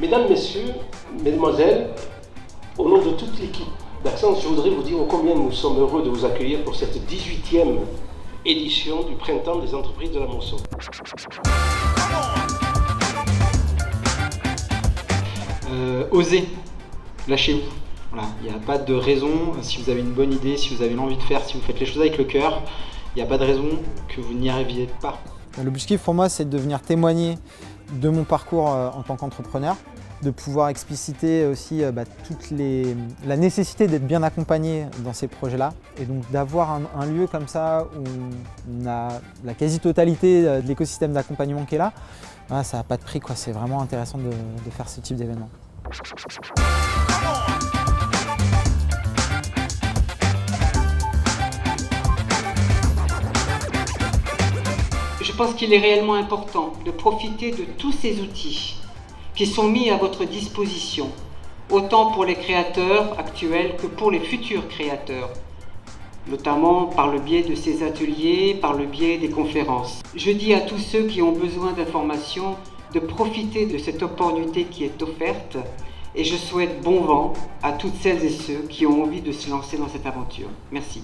Mesdames, Messieurs, Mesdemoiselles, au nom de toute l'équipe d'Accent, je voudrais vous dire combien nous sommes heureux de vous accueillir pour cette 18e édition du Printemps des entreprises de la moisson. Osez, lâchez-vous. Voilà, il n'y a pas de raison, si vous avez une bonne idée, si vous avez l'envie de faire, si vous faites les choses avec le cœur, il n'y a pas de raison que vous n'y arriviez pas. L'objectif pour moi, c'est de venir témoigner de mon parcours en tant qu'entrepreneur, de pouvoir expliciter aussi la nécessité d'être bien accompagné dans ces projets-là et donc d'avoir un lieu comme ça où on a la quasi-totalité de l'écosystème d'accompagnement qui est là, voilà, ça n'a pas de prix, quoi. C'est vraiment intéressant de faire ce type d'événement. Je pense qu'il est réellement important de profiter de tous ces outils qui sont mis à votre disposition, autant pour les créateurs actuels que pour les futurs créateurs, notamment par le biais de ces ateliers, par le biais des conférences. Je dis à tous ceux qui ont besoin d'informations de profiter de cette opportunité qui est offerte et je souhaite bon vent à toutes celles et ceux qui ont envie de se lancer dans cette aventure. Merci.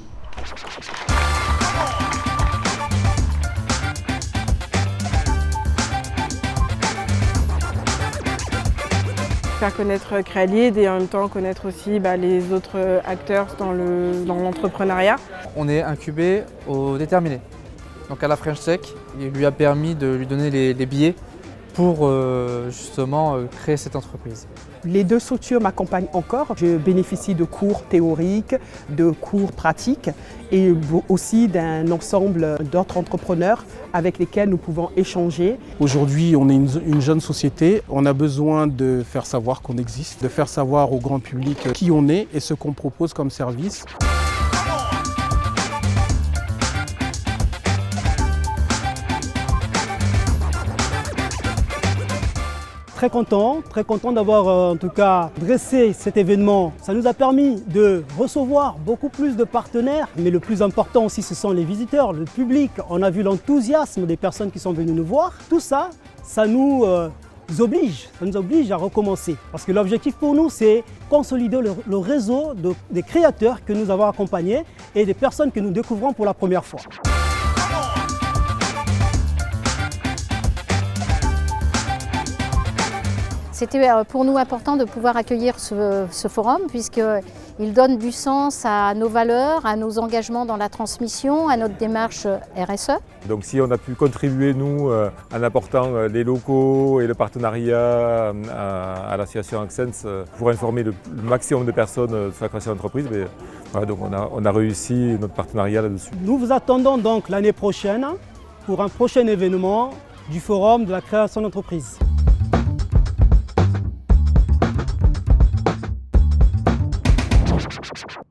Faire connaître Créalead et en même temps connaître aussi les autres acteurs dans l'entrepreneuriat. On est incubé au déterminé. Donc à la French Tech, il lui a permis de lui donner les billets pour justement créer cette entreprise. Les deux structures m'accompagnent encore. Je bénéficie de cours théoriques, de cours pratiques et aussi d'un ensemble d'autres entrepreneurs avec lesquels nous pouvons échanger. Aujourd'hui, on est une jeune société. On a besoin de faire savoir qu'on existe, de faire savoir au grand public qui on est et ce qu'on propose comme service. Très content d'avoir en tout cas dressé cet événement. Ça nous a permis de recevoir beaucoup plus de partenaires, mais le plus important aussi ce sont les visiteurs, le public. On a vu l'enthousiasme des personnes qui sont venues nous voir. Tout ça, ça nous oblige à recommencer. Parce que l'objectif pour nous, c'est consolider le réseau des créateurs que nous avons accompagnés et des personnes que nous découvrons pour la première fois. C'était pour nous important de pouvoir accueillir ce forum puisqu'il donne du sens à nos valeurs, à nos engagements dans la transmission, à notre démarche RSE. Donc si on a pu contribuer, nous, en apportant les locaux et le partenariat à l'association Accents pour informer le maximum de personnes sur la création d'entreprise, voilà, donc on a réussi notre partenariat là-dessus. Nous vous attendons donc l'année prochaine pour un prochain événement du Forum de la création d'entreprise. Thank you.